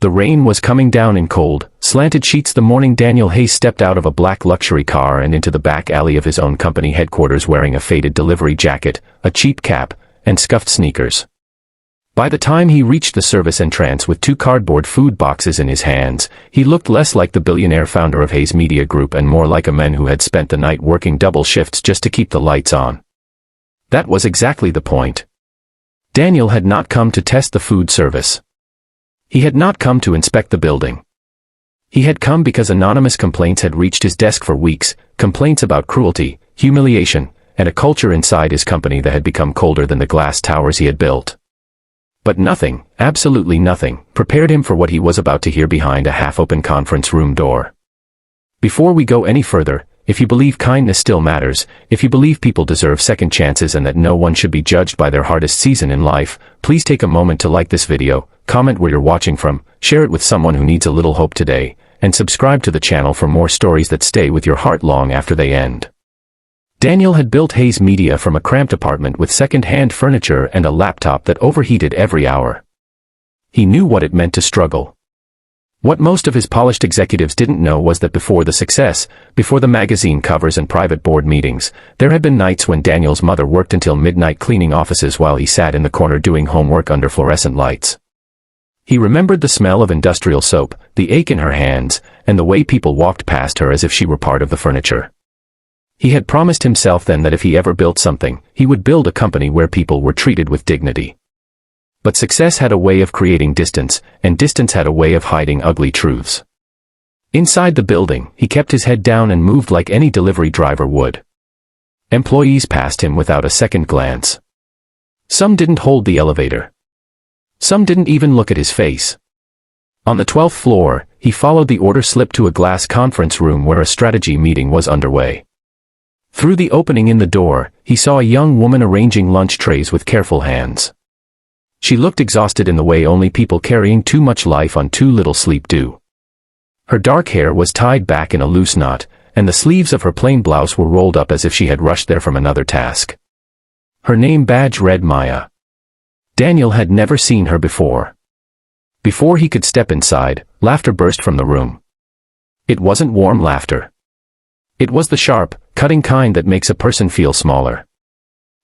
The rain was coming down in cold, slanted sheets the morning Daniel Hayes stepped out of a black luxury car and into the back alley of his own company headquarters wearing a faded delivery jacket, a cheap cap, and scuffed sneakers. By the time he reached the service entrance with 2 cardboard food boxes in his hands, he looked less like the billionaire founder of Hayes Media Group and more like a man who had spent the night working double shifts just to keep the lights on. That was exactly the point. Daniel had not come to test the food service. He had not come to inspect the building. He had come because anonymous complaints had reached his desk for weeks, complaints about cruelty, humiliation, and a culture inside his company that had become colder than the glass towers he had built. But nothing, absolutely nothing, prepared him for what he was about to hear behind a half-open conference room door. Before we go any further, if you believe kindness still matters, if you believe people deserve second chances and that no one should be judged by their hardest season in life, please take a moment to like this video, comment where you're watching from, share it with someone who needs a little hope today, and subscribe to the channel for more stories that stay with your heart long after they end. Daniel had built Hayes Media from a cramped apartment with second-hand furniture and a laptop that overheated every hour. He knew what it meant to struggle. What most of his polished executives didn't know was that before the success, before the magazine covers and private board meetings, there had been nights when Daniel's mother worked until midnight cleaning offices while he sat in the corner doing homework under fluorescent lights. He remembered the smell of industrial soap, the ache in her hands, and the way people walked past her as if she were part of the furniture. He had promised himself then that if he ever built something, he would build a company where people were treated with dignity. But success had a way of creating distance, and distance had a way of hiding ugly truths. Inside the building, he kept his head down and moved like any delivery driver would. Employees passed him without a second glance. Some didn't hold the elevator. Some didn't even look at his face. On the 12th floor, he followed the order slip to a glass conference room where a strategy meeting was underway. Through the opening in the door, he saw a young woman arranging lunch trays with careful hands. She looked exhausted in the way only people carrying too much life on too little sleep do. Her dark hair was tied back in a loose knot, and the sleeves of her plain blouse were rolled up as if she had rushed there from another task. Her name badge read Maya. Daniel had never seen her before. Before he could step inside, laughter burst from the room. It wasn't warm laughter. It was the sharp, cutting kind that makes a person feel smaller.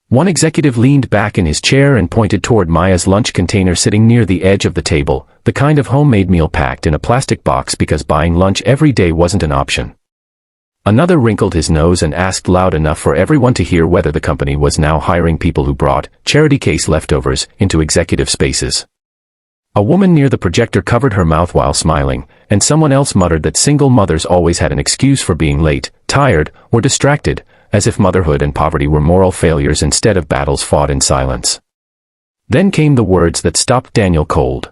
One executive leaned back in his chair and pointed toward Maya's lunch container sitting near the edge of the table, the kind of homemade meal packed in a plastic box because buying lunch every day wasn't an option. Another wrinkled his nose and asked loud enough for everyone to hear whether the company was now hiring people who brought charity case leftovers into executive spaces. A woman near the projector covered her mouth while smiling, and someone else muttered that single mothers always had an excuse for being late, tired, or distracted, as if motherhood and poverty were moral failures instead of battles fought in silence. Then came the words that stopped Daniel cold.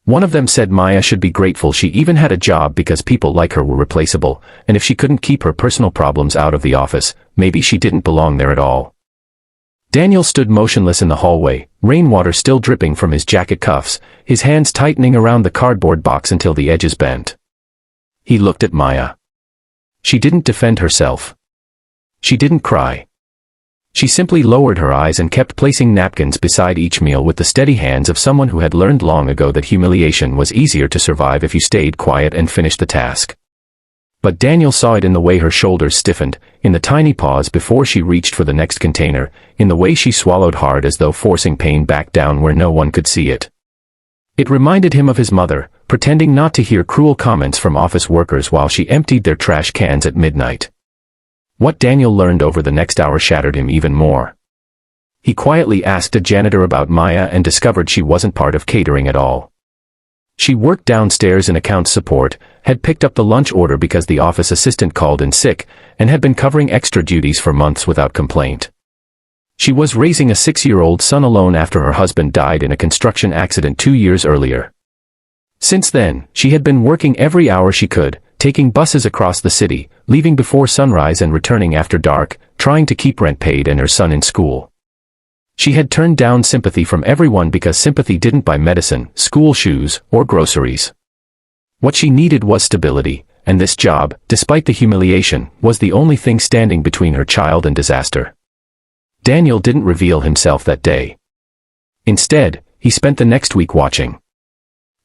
One of them said Maya should be grateful she even had a job because people like her were replaceable, and if she couldn't keep her personal problems out of the office, maybe she didn't belong there at all. Daniel stood motionless in the hallway, rainwater still dripping from his jacket cuffs, his hands tightening around the cardboard box until the edges bent. He looked at Maya. She didn't defend herself. She didn't cry. She simply lowered her eyes and kept placing napkins beside each meal with the steady hands of someone who had learned long ago that humiliation was easier to survive if you stayed quiet and finished the task. But Daniel saw it in the way her shoulders stiffened, in the tiny pause before she reached for the next container, in the way she swallowed hard as though forcing pain back down where no one could see it. It reminded him of his mother, pretending not to hear cruel comments from office workers while she emptied their trash cans at midnight. What Daniel learned over the next hour shattered him even more. He quietly asked a janitor about Maya and discovered she wasn't part of catering at all. She worked downstairs in accounts support, had picked up the lunch order because the office assistant called in sick, and had been covering extra duties for months without complaint. She was raising a 6-year-old son alone after her husband died in a construction accident 2 years earlier. Since then, she had been working every hour she could, taking buses across the city, leaving before sunrise and returning after dark, trying to keep rent paid and her son in school. She had turned down sympathy from everyone because sympathy didn't buy medicine, school shoes, or groceries. What she needed was stability, and this job, despite the humiliation, was the only thing standing between her child and disaster. Daniel didn't reveal himself that day. Instead, he spent the next week watching.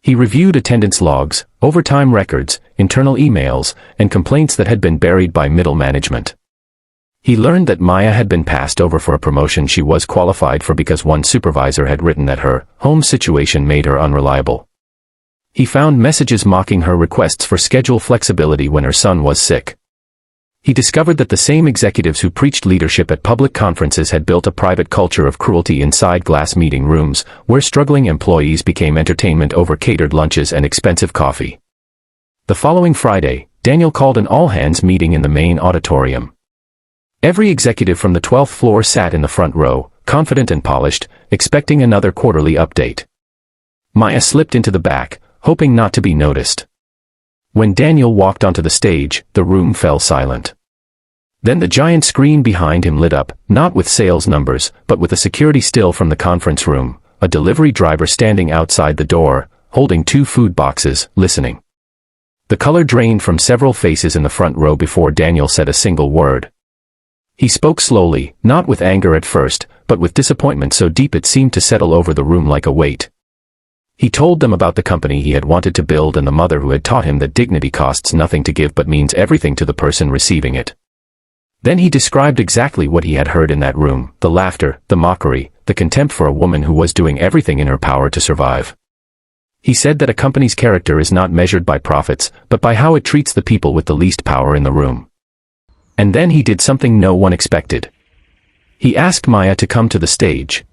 He reviewed attendance logs, overtime records, internal emails, and complaints that had been buried by middle management. He learned that Maya had been passed over for a promotion she was qualified for because one supervisor had written that her home situation made her unreliable. He found messages mocking her requests for schedule flexibility when her son was sick. He discovered that the same executives who preached leadership at public conferences had built a private culture of cruelty inside glass meeting rooms, where struggling employees became entertainment over catered lunches and expensive coffee. The following Friday, Daniel called an all-hands meeting in the main auditorium. Every executive from the 12th floor sat in the front row, confident and polished, expecting another quarterly update. Maya slipped into the back, hoping not to be noticed. When Daniel walked onto the stage, the room fell silent. Then the giant screen behind him lit up, not with sales numbers, but with a security still from the conference room, a delivery driver standing outside the door, holding 2 food boxes, listening. The color drained from several faces in the front row before Daniel said a single word. He spoke slowly, not with anger at first, but with disappointment so deep it seemed to settle over the room like a weight. He told them about the company he had wanted to build and the mother who had taught him that dignity costs nothing to give but means everything to the person receiving it. Then he described exactly what he had heard in that room, the laughter, the mockery, the contempt for a woman who was doing everything in her power to survive. He said that a company's character is not measured by profits, but by how it treats the people with the least power in the room. And then he did something no one expected. He asked Maya to come to the stage.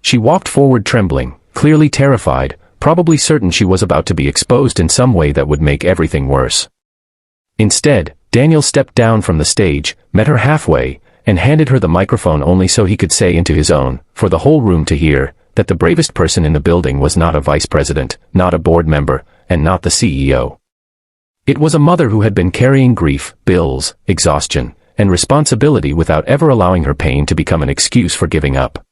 She walked forward trembling, clearly terrified, probably certain she was about to be exposed in some way that would make everything worse. Instead, Daniel stepped down from the stage, met her halfway, and handed her the microphone only so he could say into his own, for the whole room to hear, that the bravest person in the building was not a vice president, not a board member, and not the CEO. It was a mother who had been carrying grief, bills, exhaustion, and responsibility without ever allowing her pain to become an excuse for giving up.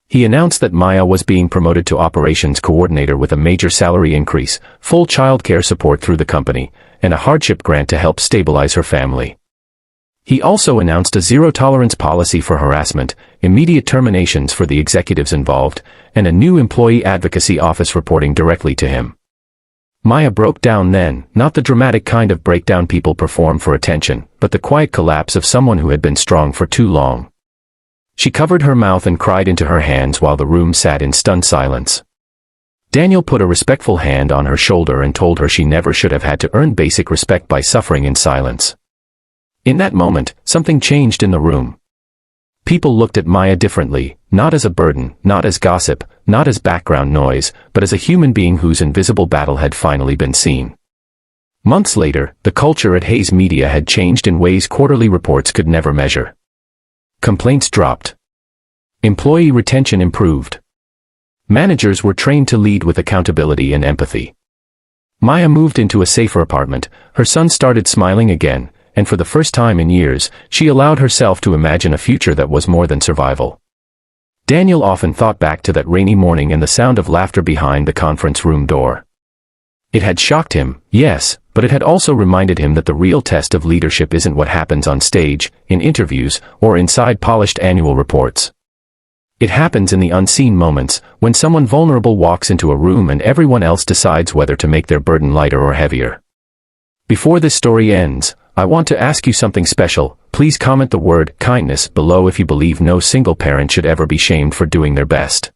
He announced that Maya was being promoted to operations coordinator with a major salary increase, full childcare support through the company, and a hardship grant to help stabilize her family. He also announced a zero-tolerance policy for harassment, immediate terminations for the executives involved, and a new employee advocacy office reporting directly to him. Maya broke down then, not the dramatic kind of breakdown people perform for attention, but the quiet collapse of someone who had been strong for too long. She covered her mouth and cried into her hands while the room sat in stunned silence. Daniel put a respectful hand on her shoulder and told her she never should have had to earn basic respect by suffering in silence. In that moment, something changed in the room. People looked at Maya differently, not as a burden, not as gossip, not as background noise, but as a human being whose invisible battle had finally been seen. Months later, the culture at Hayes Media had changed in ways quarterly reports could never measure. Complaints dropped. Employee retention improved. Managers were trained to lead with accountability and empathy. Maya moved into a safer apartment, her son started smiling again, and for the first time in years, she allowed herself to imagine a future that was more than survival. Daniel often thought back to that rainy morning and the sound of laughter behind the conference room door. It had shocked him, yes, but it had also reminded him that the real test of leadership isn't what happens on stage, in interviews, or inside polished annual reports. It happens in the unseen moments, when someone vulnerable walks into a room and everyone else decides whether to make their burden lighter or heavier. Before this story ends, I want to ask you something special. Please comment the word kindness below if you believe no single parent should ever be shamed for doing their best.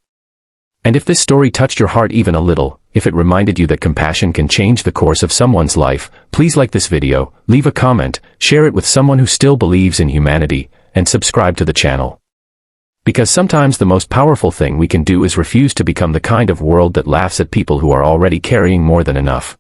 And if this story touched your heart even a little, if it reminded you that compassion can change the course of someone's life, please like this video, leave a comment, share it with someone who still believes in humanity, and subscribe to the channel. Because sometimes the most powerful thing we can do is refuse to become the kind of world that laughs at people who are already carrying more than enough.